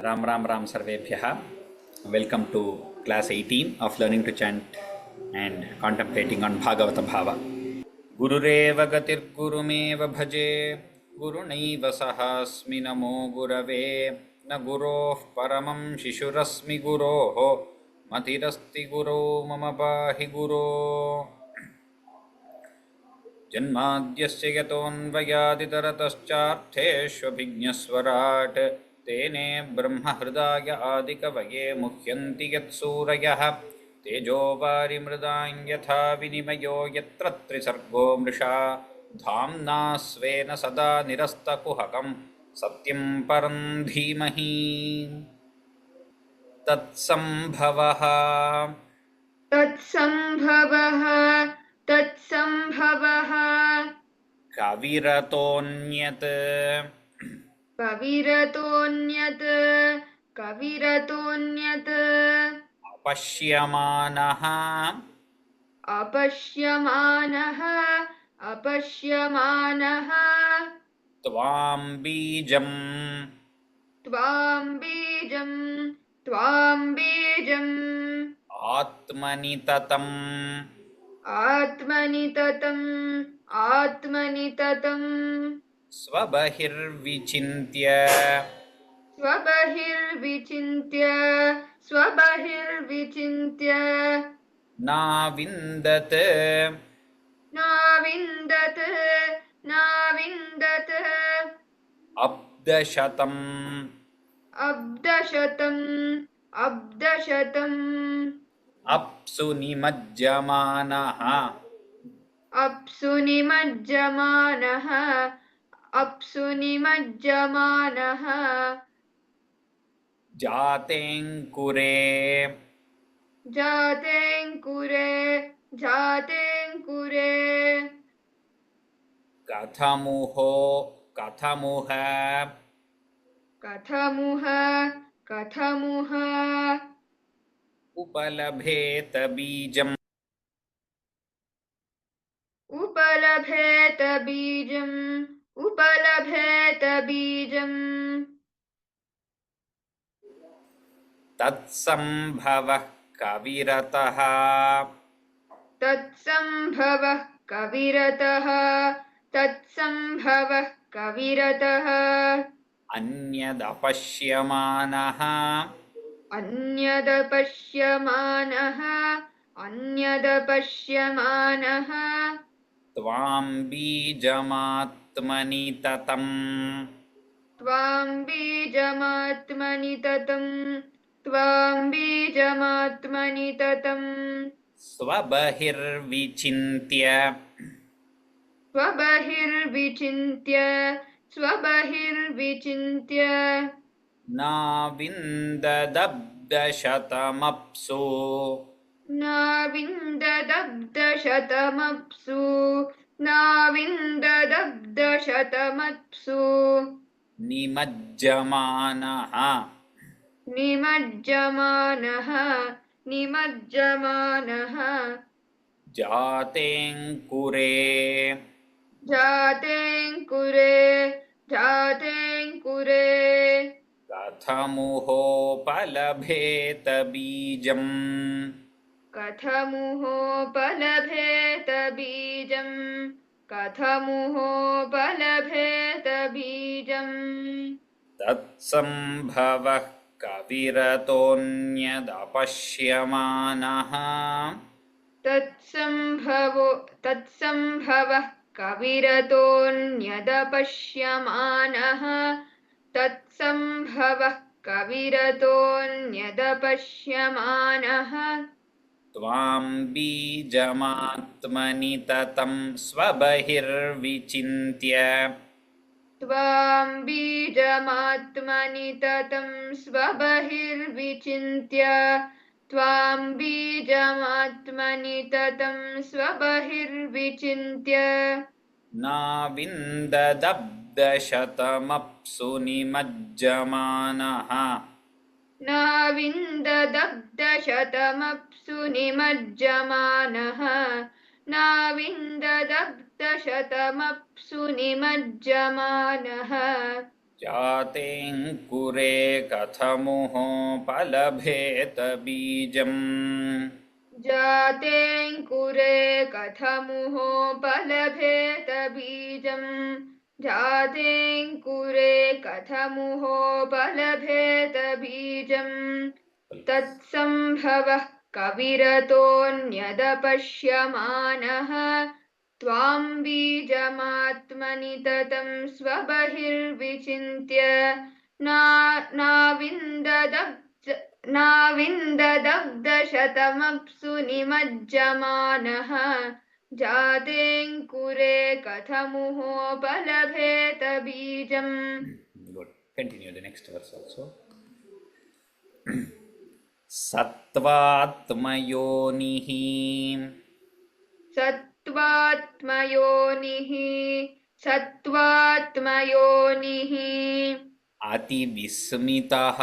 Ram Ram Ram Sarvebhyaha. Welcome to class 18 of learning to chant and contemplating on Bhagavata Bhava. Gurureva gatirgurumeva bhaje gurunaiva sahasmi namo gurave na guroh paramam shishurasmi guroho matirasti guro mama pahi guro जन्माद्यस्य यतोऽन्वयादितरतश्चार्थेष्वभिज्ञस्वराट् तेने ब्रह्महृदाय आदिकवये मुह्यन्ति यत्सूरयः तेजो वारिमृदां यथा विनिमयो यत्र त्रिसर्गो मृषा धाम्ना स्वेन सदा निरस्तकुहकं सत्यं परं धीमहि तत्सम्भवः तत्सम्भवः तत्सम्भवः कविरतोऽन्यत् कविरतोऽन्यत् अपश्यमानः अपश्यमानः त्वां बीजम् त्वां बीजम् आत्मनि ततम् आत्मनि ततम् स्वबहिर्विचिन्त्य स्वबहिर्विचिन्त्य नाविन्दत् नाविन्दत् अब्दशतम् अब्दशतम् अप्सु निमज्जमानः अप्सु निमज्जमानः जातेङ्कुरे जातेङ्कुरे कथमुह उपलभेत बीजम् उपलभेत बीजम् तत्सम्भवः कविरतः कविरतः अन्यदपश्यमानः अन्यदपश्यमानः त्वां बीजमात्मनि ततम् त्वां बीजमात्मनि ततम् स्वबहिर्विचिन्त्य नाविन्ददब्दशतमप्सु नाविन्ददब्दशतमप्सु निमज्जमानः जातेङ्कुरे कथमुहोपलभेत बीजम् तत्सम्भवः कविरतोऽन्यदपश्यमानः तत्सम्भवः कविरतोऽन्यदपश्यमानः त्वां बीजमात्मनि ततं स्वबहिर्विचिन्त्य नाविन्ददब्दशतमप्सु निमज्जमानः नाविन्ददब्दशतमप्सु निमज्जमानः जातेऽङ्कुरे कथमुहोपलभेत बीजम् जातेऽङ्कुरे कथमुहोपलभेत बीजम् जातेऽङ्कुरे कथमुहोपलभेत बीजम् तत्सम्भवः कविरतोऽन्यदपश्यमानः त्वां बीजमात्मनि ततं स्वबहिर्विचिन्त्य नाविन्ददग्धशतमप्सु निमज्जमानः जातेऽङ्कुरे कथमुहोपलभेत बीजम्. Good. Continue the next verse also. सत्त्वात्मयोनिः सत्त्वात्मयोनिः सत्त्वात्मयोनिः अतिविस्मितः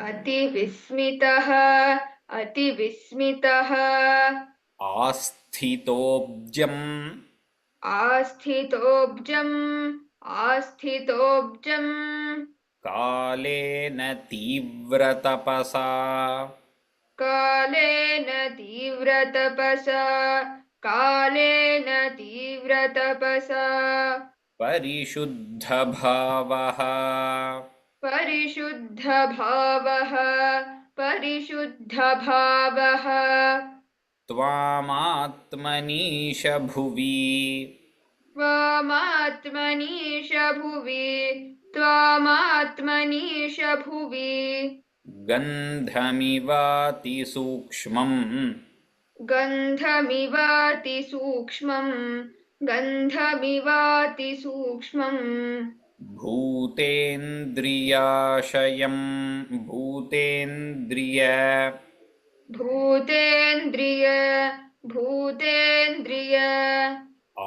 अतिविस्मितः अतिविस्मितः आस्थितोऽब्जम् आस्थितोऽब्जम् आस्थितोऽब्जम् कालेन तीव्रतपसा कालेन तीव्रतपसा कालेन तीव्रतपसा परिशुद्धभावः परिशुद्धभावः परिशुद्धभावः त्वामात्मनीश भुवि त्वामात्मनीश भुवि त्वामात्मनीश भुवि गन्धमिवातिसूक्ष्मम् गन्धमिवातिसूक्ष्मम् गन्धमिवातिसूक्ष्मम् भूतेन्द्रियाशयम् भूतेन्द्रिय भूतेन्द्रिय भूतेन्द्रिय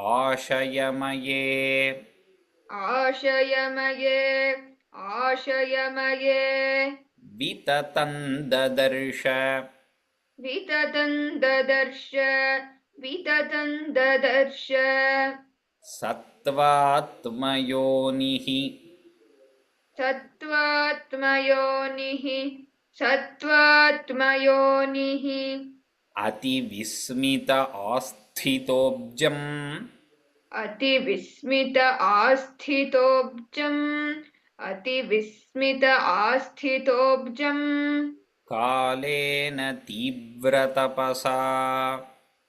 आशयमये आशयमये आशयमये विततन्ददर्श विततन्ददर्श विततन्ददर्श सत्त्वात्मयोनिः सत्त्वात्मयोनिः सत्त्वात्मयोनिः अतिविस्मित आस्थितोऽब्जम् अतिविस्मित आस्थितोऽब्जम् अतिविस्मित आस्थितोऽब्जम् कालेन तीव्रतपसा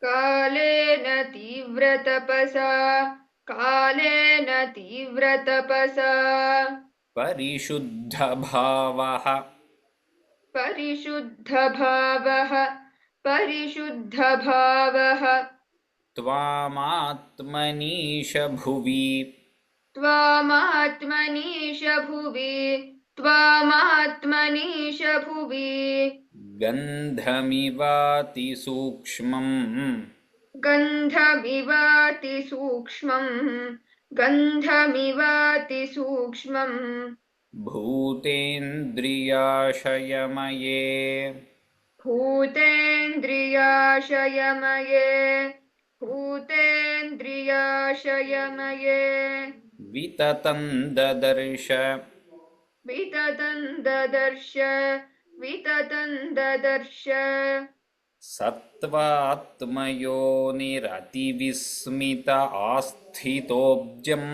कालेन तीव्रतपसा कालेन तीव्रतपसा परिशुद्धभावः परिशुद्धभावः परिशुद्धभावः त्वामात्मनीश भुवि त्वामात्मनीश भुवि त्वामात्मनीश भुवि गन्धमिवातिसूक्ष्मम् गन्धमिवातिसूक्ष्मम् गन्धमिवातिसूक्ष्मम् भूतेन्द्रियाशयमये भूतेन्द्रियाशयमये भूतेन्द्रियाशयमये विततन्ददर्श विततन्ददर्श विततन्ददर्श सत्त्वात्मयोनिरतिविस्मित आस्थितोऽब्जम्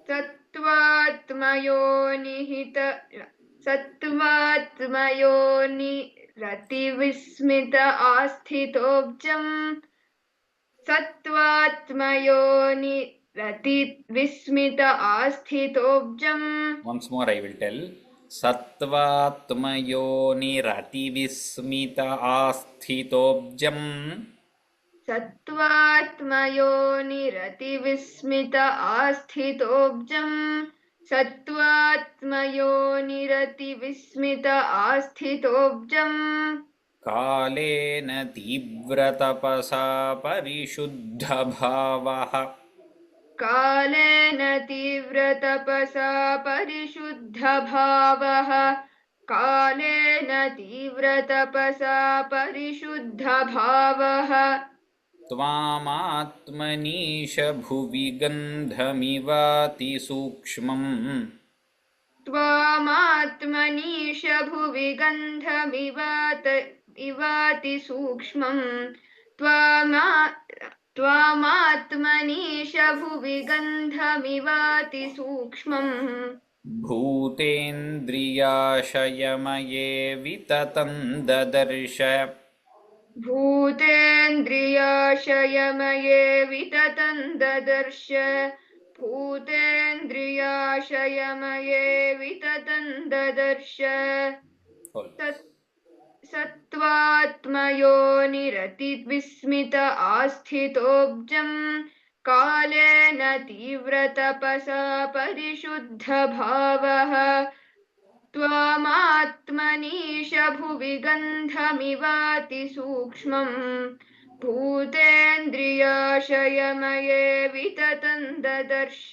सत्त्वात्मयोनिहित सत्त्वात्मयोनिरतिविस्मित आस्थितोऽब्जम् सत्त्वात्मयोनिरतिविस्मित आस्थितोऽब्जम्. Once more I will tell. सत्त्वात्मयोनिरतिविस्मित आस्थितोऽब्जम् सत्त्वात्मयोनिरतिविस्मित आस्थितोऽब्जम् सत्त्वात्मयोनिरतिविस्मित आस्थितोऽब्जम् कालेन तीव्रतपसा परिशुद्धभावः कालेन तीव्रतपसा परिशुद्धभावः कालेन तीव्रतपसा परिशुद्धभावः त्वामात्मनीश भुवि गन्धमिवातिसूक्ष्मम् त्वामात्मनीश भुवि गन्धमिवाति सूक्ष्मम् त्वामात्मनीश भुवि गन्धमिवाति सूक्ष्मम् भूतेन्द्रियाशयमये विततं ददर्श भूतेन्द्रियाशयमये विततं ददर्श भूतेन्द्रियाशयमये विततं ददर्श सत्त्वात्मयोनिरतिविस्मित आस्थितोऽब्जम् कालेन तीव्रतपसा परिशुद्धभावः त्वामात्मनीश भुवि गन्धमिवाति सूक्ष्मम् भूतेन्द्रियाशयमये विततं ददर्श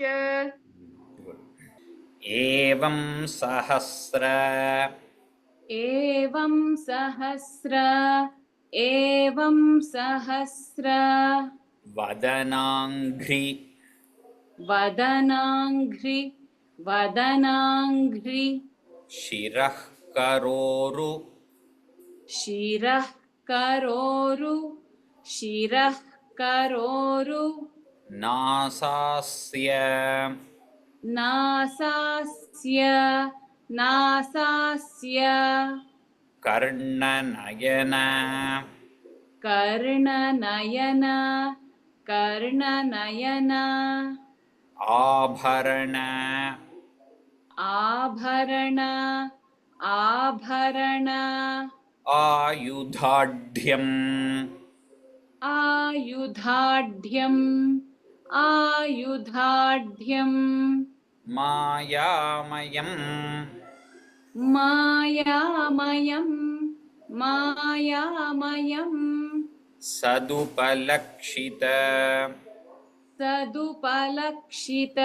एवं सहस्र वदनाङ्घ्रि वदनाङ्घ्रि शिरः करोरु करोरु नासास्य नासास्य कर्णनयन कर्णनयन आभरण आभरण आयुधाढ्यम् आयुधाढ्यम् मायामयम् सदुपलक्षित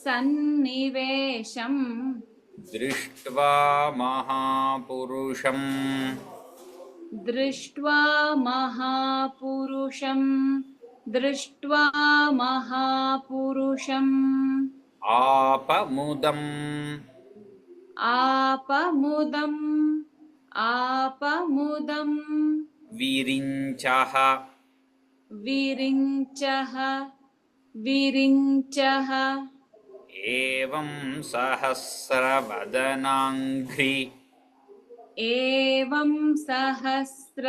सन्निवेशम् दृष्ट्वा महापुरुषम् आपमुदम् विरिञ्चः विरिञ्चः एवं सहस्रवदनाङ्घ्रि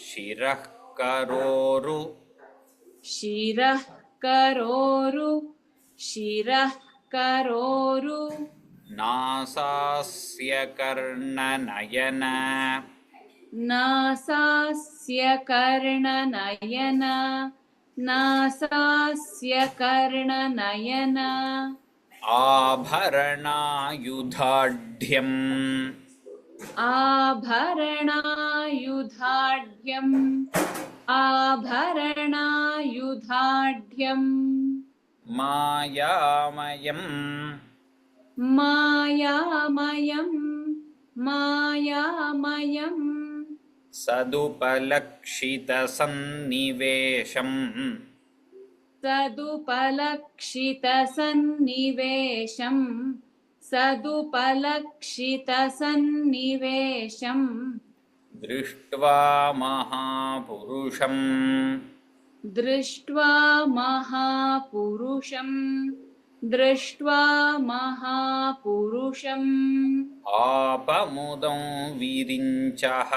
शिरः करोरु नासास्य कर्णनयन आभरणायुधाढ्यम् आभरणायुधाढ्यम् मायामयम् सदुपलक्षितसन्निवेशम् दृष्ट्वा महापुरुषम् आपमुदं विरिञ्चः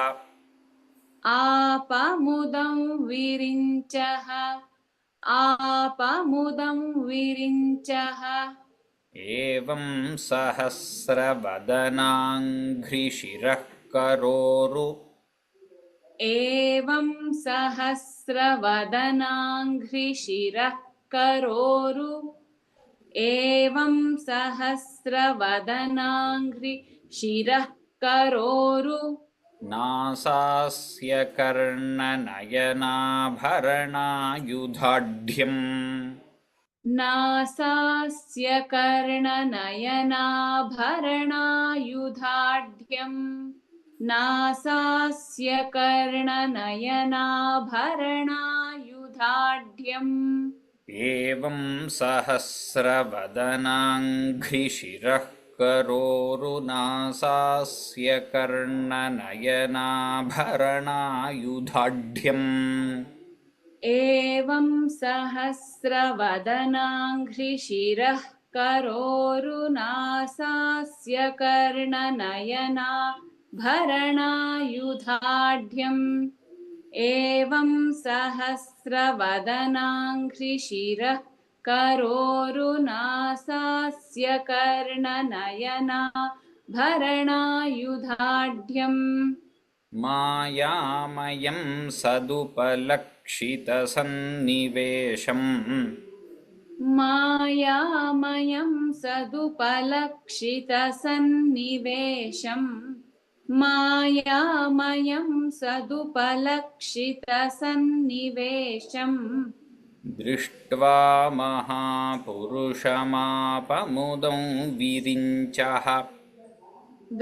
एवं सहस्रवदनाङ्घ्रिशिरः करोरु नासास्य कर्णनयनाभरणायुधाढ्यम् नासास्य कर्णनयनाभरणायुधाढ्यम् नासास्य कर्णनयनाभरणायुधाढ्यम् एवं सहस्रवदनाङ्घ्रिशिरः करोरुनासास्य कर्णनयनाभरणायुधाढ्यम् एवं सहस्रवदनाङ्घ्रिशिरः करोरुनासास्य कर्णनयनाभरणायुधाढ्यम् एवं सहस्रवदनाङ्घ्रिशिरः करोरुनासास्य कर्णनयनाभरणायुधाढ्यम् मायामयं सदुपलक्षितसन्निवेशम् मायामयं सदुपलक्षितसन्निवेशम् मायामयं सदुपलक्षितसन्निवेशम् दृष्ट्वा महापुरुषमापमुदं विरिञ्चः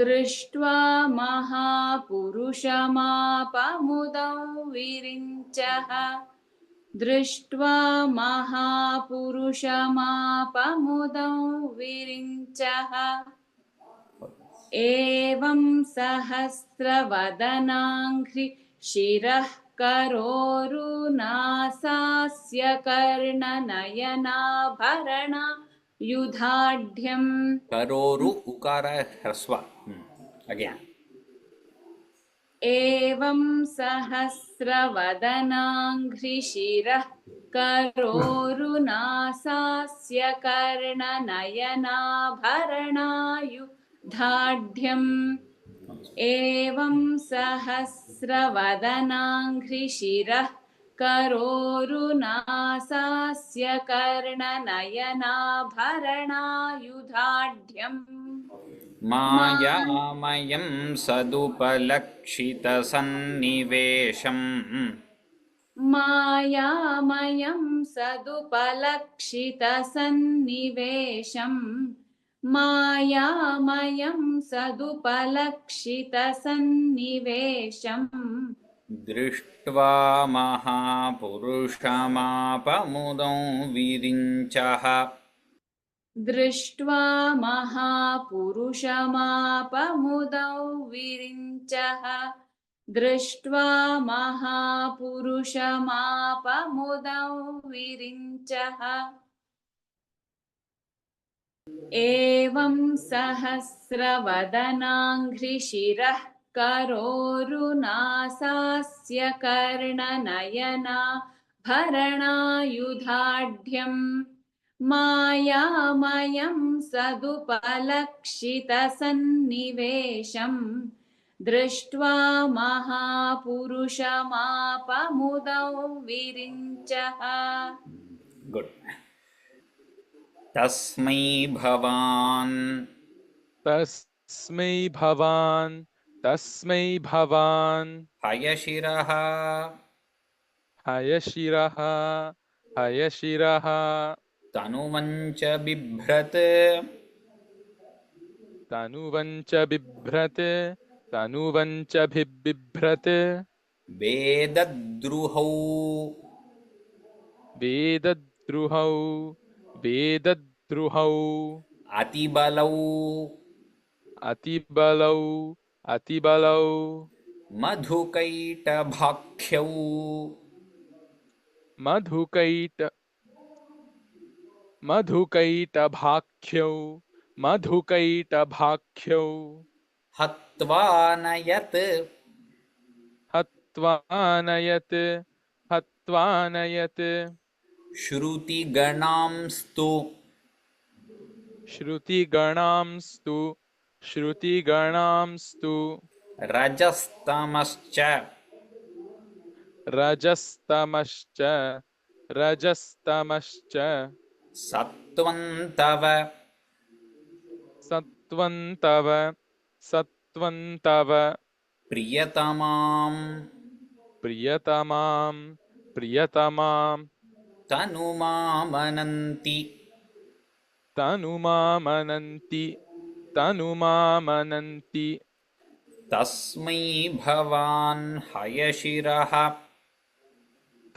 दृष्ट्वा महापुरुषमापमुदं विरिञ्चः दृष्ट्वा महापुरुषमापमुदं विरिञ्चः एवं सहस्रवदनाङ्घ्रिशिरः करोरुनासास्य कर्णनयनाभरणायुधाढ्यम् करोरु उकार ह्रस्व अगेन एवं सहस्रवदनाङ्घ्रिशिरः करोरुनासास्य कर्णनयनाभरणायुधाढ्यम् एवं सहस्रवदनाङ्घ्रिशिरः करोरुनासास्य कर्णनयनाभरणायुधाढ्यम् मायामयं सदुपलक्षितसन्निवेशम् मायामयं सदुपलक्षितसन्निवेशम् मायामयं सदुपलक्षितसन्निवेशम् दृष्ट्वा महापुरुषमापमुदं विरिञ्चः दृष्ट्वा महापुरुषमापमुदौ विरिञ्चः दृष्ट्वा महापुरुषमापमुदौ विरिञ्चः एवं सहस्रवदनाङ्घ्रिशिरः करोरुनासास्य कर्णनयनाभरणायुधाढ्यम् मायामयं सदुपलक्षितसन्निवेशम् दृष्ट्वा महापुरुषमापमुदौ विरिञ्चः गुड तस्मै भवान् तस्मै भवान् हयशिरः हयशिरः तनुवञ्च बिभ्रत् तनुवञ्च बिभ्रत् वेदद्रुहौ वेदद्रुहौ अतिबलौ अतिबलौ मधुकैटभाख्यौ मधुकैटभाख्यौ हत्वानयत् हत्वानयत् श्रुतिगणांस्तु श्रुतिगणांस्तु रजस्तमश्च रजस्तमश्च सत्त्वन्तव सत्त्वन्तव प्रियतमां प्रियतमां प्रियतमां तनुमामनन्ति तनुमामनन्ति तनुमामनन्ति तस्मै भवान् हयशिरः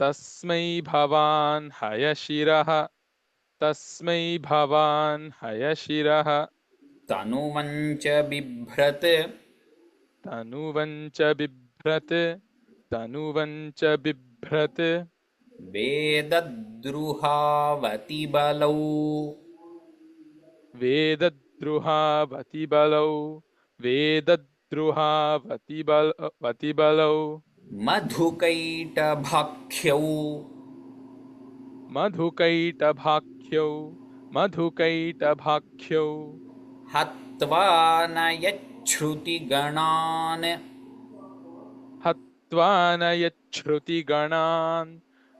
तस्मै भवान् हयशिरः तस्मै भवान् हयशिरः तनुवञ्च बिभ्रत् तनुवञ्च बिभ्रत् तनुवञ्च बिभ्रत् वेदद्रुहावतिबलौ वेदद्रुहावतिबलौ वेदद्रुहावतिबलौ मधुकैटभाख्यौ मधुकैटभाख्यौ मधुकैटभाख्यौ हत्वा न यच्छ्रुतिगणान् हत्वा न यच्छ्रुतिगणान्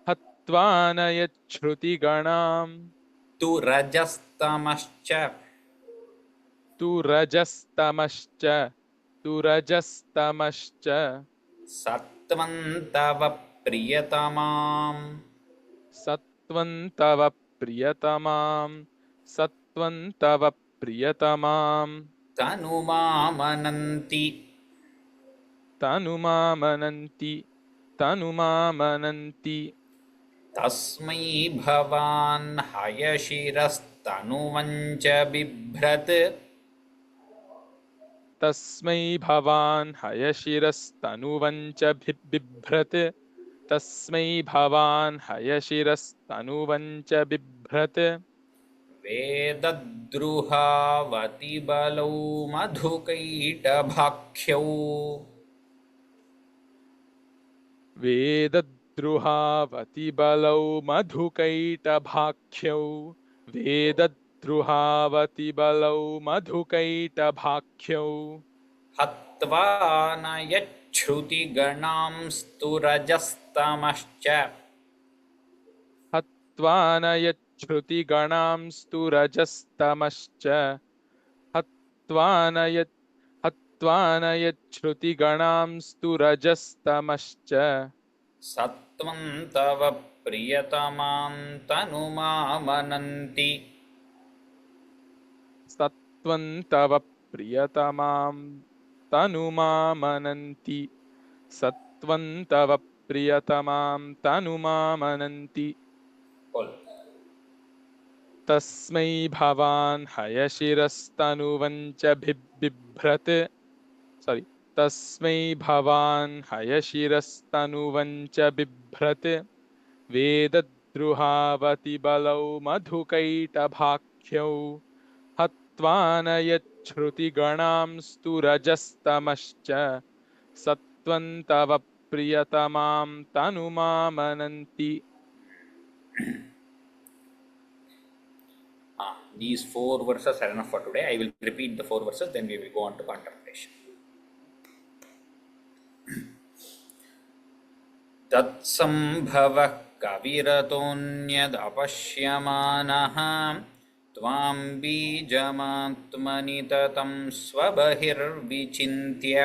हत्वा न यच्छ्रुतिगणाम् तु रजस्तमश्च तु रजस्तमश्च तु रजस्तमश्च सत्त्वं तव प्रियतमां सत्त्वं तव प्रियतमां सत्त्वं तव प्रियतमां तनुमामनन्ति तनुमामनन्ति तनुमामनन्ति तस्मै भवान् हयशिरस्तनुवञ्च बिभ्रत् तस्मै भवान् हयशिरस्तनुवञ्च बिभ्रत् तस्मै भवान् हयशिरस्तनुवञ्च बिभ्रत् वेदद्रुहावतिबलौ मधुकैटभाख्यौ वेदद्रुहावतिबलौ मधुकैटभाख्यौ वेदद्रुहावतिबलौ मधुकैटभाख्यौ हत्वा न यच्छ्रुतिगणांस्तु रजस्तमश्च हत्वा न यच्छ्रुतिगणांस्तु रजस्तमश्च हत्वा न यच्छ्रुतिगणांस्तु रजस्तमश्च सत्त्वं तव प्रियतमां तनुमामनन्ति सत्त्वं तव प्रियतमां तनुमामनन्ति सत्त्वं तव प्रियतमां तनुमामनन्ति तस्मै भवान् हयशिरस्तनुवञ्च बिभ्रत् तस्मै भवान् हयशिरस्तनुवञ्च बिभ्रत् वेदद्रुहावतिबलौ मधुकैटभाख्यौ हत्वा न यच्छ्रुतिगणांस्तु रजस्तमश्च सत्त्वं तव प्रियतमां तनुमामनन्ति These 4 verses are enough for today. I will repeat the 4 verses, then we will go on to contemplation. तत्सम्भवः कविरतोऽन्यदपश्यमानः त्वां बीजमात्मनि ततं स्वबहिर्विचिन्त्य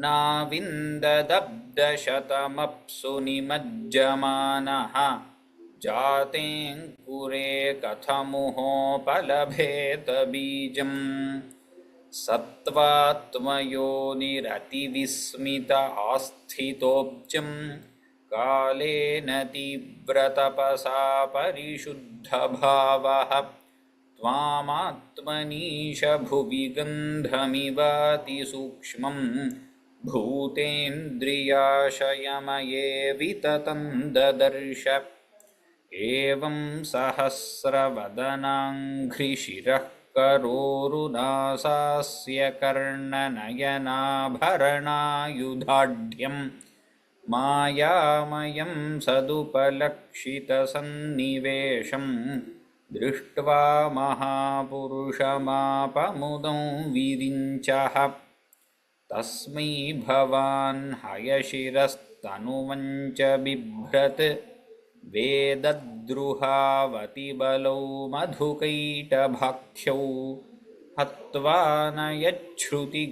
नाविन्ददब्धशतमप्सु निमज्जमानः जातेऽङ्कुरे कथमुहोपलभेत बीजम् सत्त्वात्मयोनिरतिविस्मित आस्थितोऽब्जं कालेन तीव्रतपसा परिशुद्धभावः त्वामात्मनीश भुवि गन्धमिवातिसूक्ष्मं भूतेन्द्रियाशयमये विततं ददर्श एवं सहस्रवदनाङ्घ्रिशिरः करोरुनासास्य कर्णनयनाभरणायुधाढ्यं मायामयं सदुपलक्षितसन्निवेशं दृष्ट्वा महापुरुषमापमुदं विरिञ्चः तस्मै भवान् हयशिरस्तनुवञ्च बिभ्रत् वेदद्रुहावतिबलौ मधुकैटभाख्यौ हत्वा न यच्छ्रुतिगणांस्तु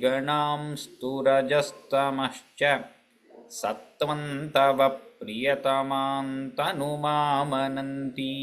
रजस्तमश्च सत्त्वं तव प्रियतमां तनुमामनन्ति